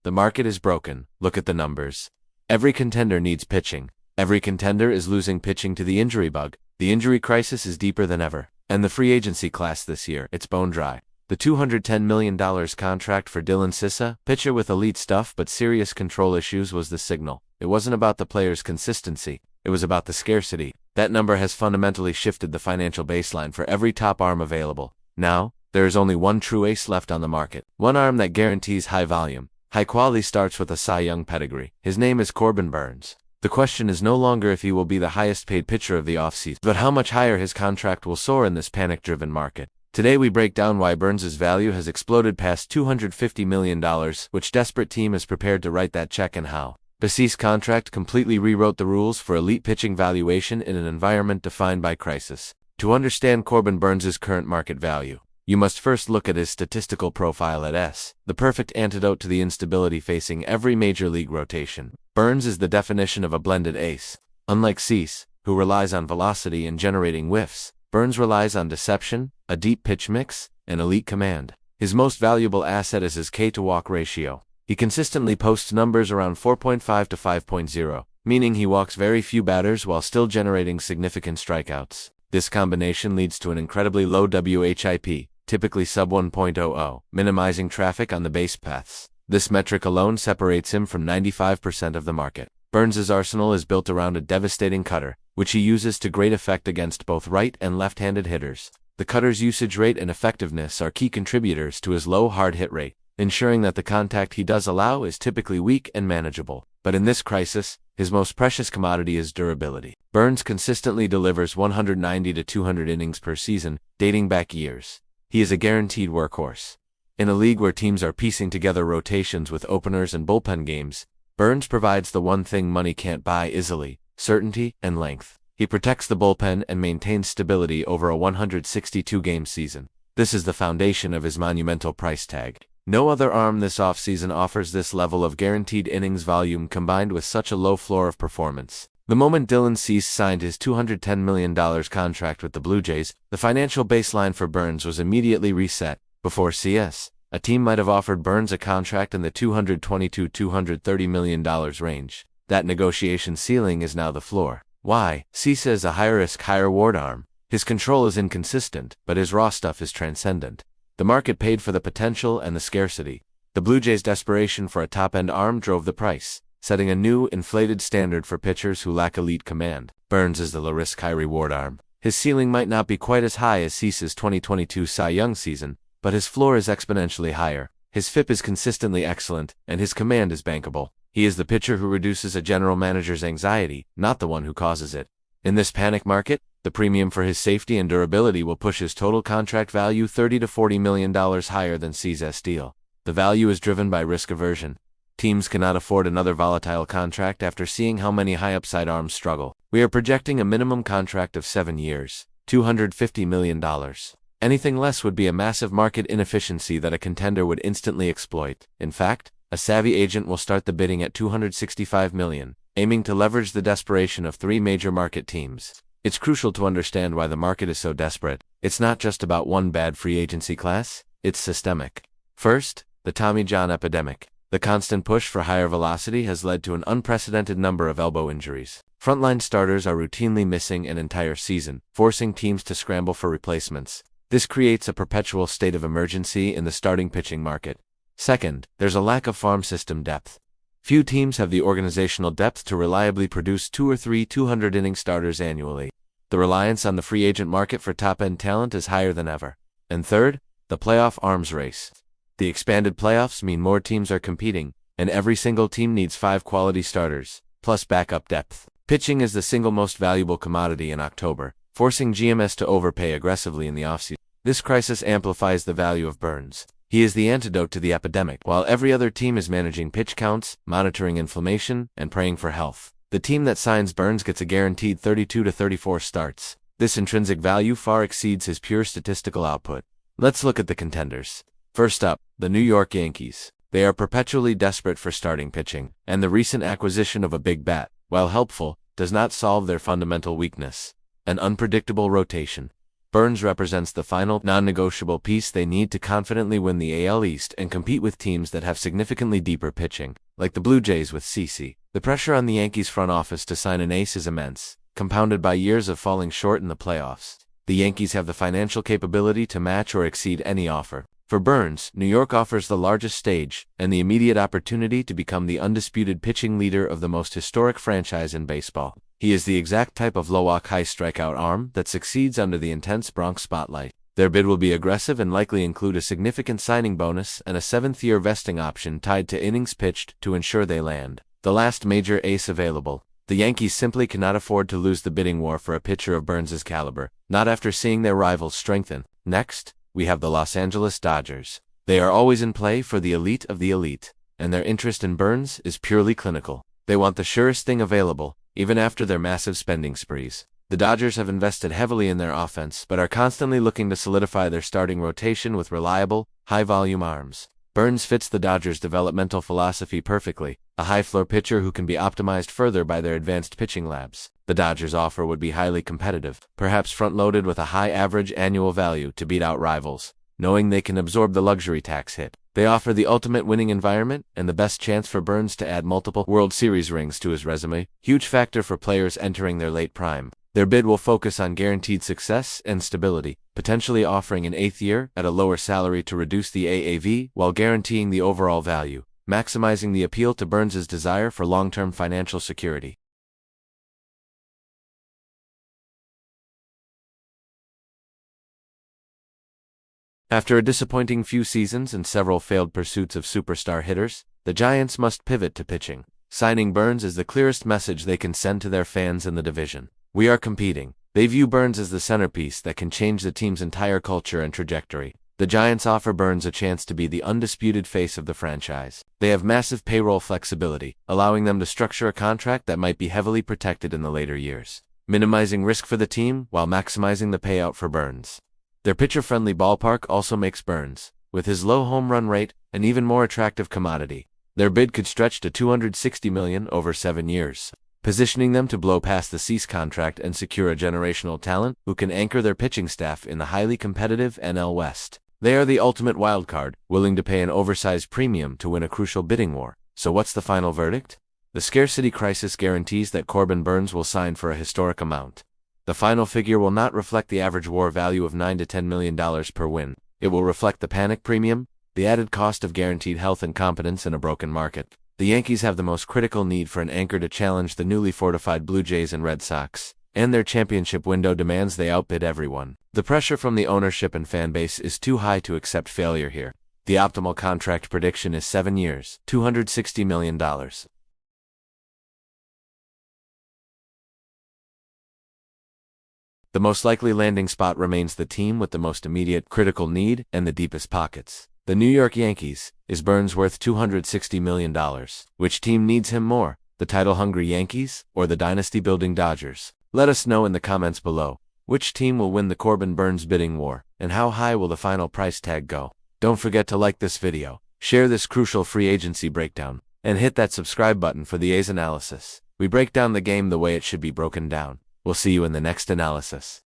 The market is broken. Look at the numbers. Every contender needs pitching. Every contender is losing pitching to the injury bug. The injury crisis is deeper than ever. And the free agency class this year, it's bone dry. The $210 million contract for Dylan Sissa, pitcher with elite stuff but serious control issues, was the signal. It wasn't about the player's consistency. It was about the scarcity. That number has fundamentally shifted the financial baseline for every top arm available. Now, there is only one true ace left on the market. One arm that guarantees high volume, high quality starts with a Cy Young pedigree. His name is Corbin Burnes. The question is no longer if he will be the highest paid pitcher of the offseason, but how much higher his contract will soar in this panic-driven market. Today we break down why Burnes' value has exploded past $250 million, which desperate team is prepared to write that check, and how Burnes' contract completely rewrote the rules for elite pitching valuation in an environment defined by crisis. To understand Corbin Burnes' current market value, you must first look at his statistical profile at S, the perfect antidote to the instability facing every major league rotation. Burnes is the definition of a blended ace. Unlike Cease, who relies on velocity and generating whiffs, Burnes relies on deception, a deep pitch mix, and elite command. His most valuable asset is his K-to-walk ratio. He consistently posts numbers around 4.5 to 5.0, meaning he walks very few batters while still generating significant strikeouts. This combination leads to an incredibly low WHIP, typically sub 1.00, minimizing traffic on the base paths. This metric alone separates him from 95% of the market. Burnes' arsenal is built around a devastating cutter, which he uses to great effect against both right and left-handed hitters. The cutter's usage rate and effectiveness are key contributors to his low hard hit rate, ensuring that the contact he does allow is typically weak and manageable. But in this crisis, his most precious commodity is durability. Burnes consistently delivers 190 to 200 innings per season, dating back years. He is a guaranteed workhorse. In a league where teams are piecing together rotations with openers and bullpen games, Burnes provides the one thing money can't buy easily: certainty and length. He protects the bullpen and maintains stability over a 162-game season. This is the foundation of his monumental price tag. No other arm this offseason offers this level of guaranteed innings volume combined with such a low floor of performance. The moment Dylan Cease signed his $210 million contract with the Blue Jays, the financial baseline for Burnes was immediately reset. Before CS, a team might have offered Burnes a contract in the $220 to $230 million range. That negotiation ceiling is now the floor. Why? Cease is a high-risk, high-reward arm. His control is inconsistent, but his raw stuff is transcendent. The market paid for the potential and the scarcity. The Blue Jays' desperation for a top-end arm drove the price, setting a new, inflated standard for pitchers who lack elite command. Burnes is the low-risk, high-reward arm. His ceiling might not be quite as high as Cease's 2022 Cy Young season, but his floor is exponentially higher. His FIP is consistently excellent, and his command is bankable. He is the pitcher who reduces a general manager's anxiety, not the one who causes it. In this panic market, the premium for his safety and durability will push his total contract value $30 to $40 million higher than Cease's deal. The value is driven by risk aversion. Teams cannot afford another volatile contract after seeing how many high-upside arms struggle. We are projecting a minimum contract of 7 years, $250 million. Anything less would be a massive market inefficiency that a contender would instantly exploit. In fact, a savvy agent will start the bidding at $265 million, aiming to leverage the desperation of 3 major market teams. It's crucial to understand why the market is so desperate. It's not just about one bad free agency class, it's systemic. First, the Tommy John epidemic. The constant push for higher velocity has led to an unprecedented number of elbow injuries. Frontline starters are routinely missing an entire season, forcing teams to scramble for replacements. This creates a perpetual state of emergency in the starting pitching market. Second, there's a lack of farm system depth. Few teams have the organizational depth to reliably produce 2 or 3 200-inning starters annually. The reliance on the free agent market for top-end talent is higher than ever. And third, the playoff arms race. The expanded playoffs mean more teams are competing, and every single team needs 5 quality starters, plus backup depth. Pitching is the single most valuable commodity in October, forcing GMs to overpay aggressively in the offseason. This crisis amplifies the value of Burnes. He is the antidote to the epidemic. While every other team is managing pitch counts, monitoring inflammation, and praying for health, the team that signs Burnes gets a guaranteed 32 to 34 starts. This intrinsic value far exceeds his pure statistical output. Let's look at the contenders. First up, the New York Yankees. They are perpetually desperate for starting pitching, and the recent acquisition of a big bat, while helpful, does not solve their fundamental weakness: an unpredictable rotation. Burns represents the final, non-negotiable piece they need to confidently win the AL East and compete with teams that have significantly deeper pitching, like the Blue Jays with CC. The pressure on the Yankees front office to sign an ace is immense, compounded by years of falling short in the playoffs. The Yankees have the financial capability to match or exceed any offer. For Burns, New York offers the largest stage and the immediate opportunity to become the undisputed pitching leader of the most historic franchise in baseball. He is the exact type of low-walk, high-strikeout arm that succeeds under the intense Bronx spotlight. Their bid will be aggressive and likely include a significant signing bonus and a 7th-year vesting option tied to innings pitched to ensure they land. The last major ace available. The Yankees simply cannot afford to lose the bidding war for a pitcher of Burns' caliber, not after seeing their rivals strengthen. Next, we have the Los Angeles Dodgers. They are always in play for the elite of the elite, and their interest in Burns is purely clinical. They want the surest thing available, even after their massive spending sprees. The Dodgers have invested heavily in their offense, but are constantly looking to solidify their starting rotation with reliable, high-volume arms. Burns fits the Dodgers' developmental philosophy perfectly, a high-floor pitcher who can be optimized further by their advanced pitching labs. The Dodgers' offer would be highly competitive, perhaps front-loaded with a high average annual value to beat out rivals, knowing they can absorb the luxury tax hit. They offer the ultimate winning environment and the best chance for Burns to add multiple World Series rings to his resume, huge factor for players entering their late prime. Their bid will focus on guaranteed success and stability, potentially offering an 8th year at a lower salary to reduce the AAV while guaranteeing the overall value, maximizing the appeal to Burns' desire for long-term financial security. After a disappointing few seasons and several failed pursuits of superstar hitters, the Giants must pivot to pitching. Signing Burns is the clearest message they can send to their fans in the division. We are competing. They view Burns as the centerpiece that can change the team's entire culture and trajectory. The Giants offer Burns a chance to be the undisputed face of the franchise. They have massive payroll flexibility, allowing them to structure a contract that might be heavily protected in the later years, minimizing risk for the team while maximizing the payout for Burns. Their pitcher-friendly ballpark also makes Burns, with his low home run rate, an even more attractive commodity. Their bid could stretch to $260 million over 7 years, positioning them to blow past the Cease contract and secure a generational talent who can anchor their pitching staff in the highly competitive NL West. They are the ultimate wildcard, willing to pay an oversized premium to win a crucial bidding war. So what's the final verdict? The scarcity crisis guarantees that Corbin Burns will sign for a historic amount. The final figure will not reflect the average WAR value of $9 to $10 million per win. It will reflect the panic premium, the added cost of guaranteed health and competence in a broken market. The Yankees have the most critical need for an anchor to challenge the newly fortified Blue Jays and Red Sox, and their championship window demands they outbid everyone. The pressure from the ownership and fan base is too high to accept failure here. The optimal contract prediction is 7 years, $260 million. The most likely landing spot remains the team with the most immediate critical need and the deepest pockets. The New York Yankees. Is Burns worth $260 million? Which team needs him more, the title-hungry Yankees or the dynasty-building Dodgers? Let us know in the comments below. Which team will win the Corbin Burns bidding war, and how high will the final price tag go? Don't forget to like this video, share this crucial free agency breakdown, and hit that subscribe button for the A's analysis. We break down the game the way it should be broken down. We'll see you in the next analysis.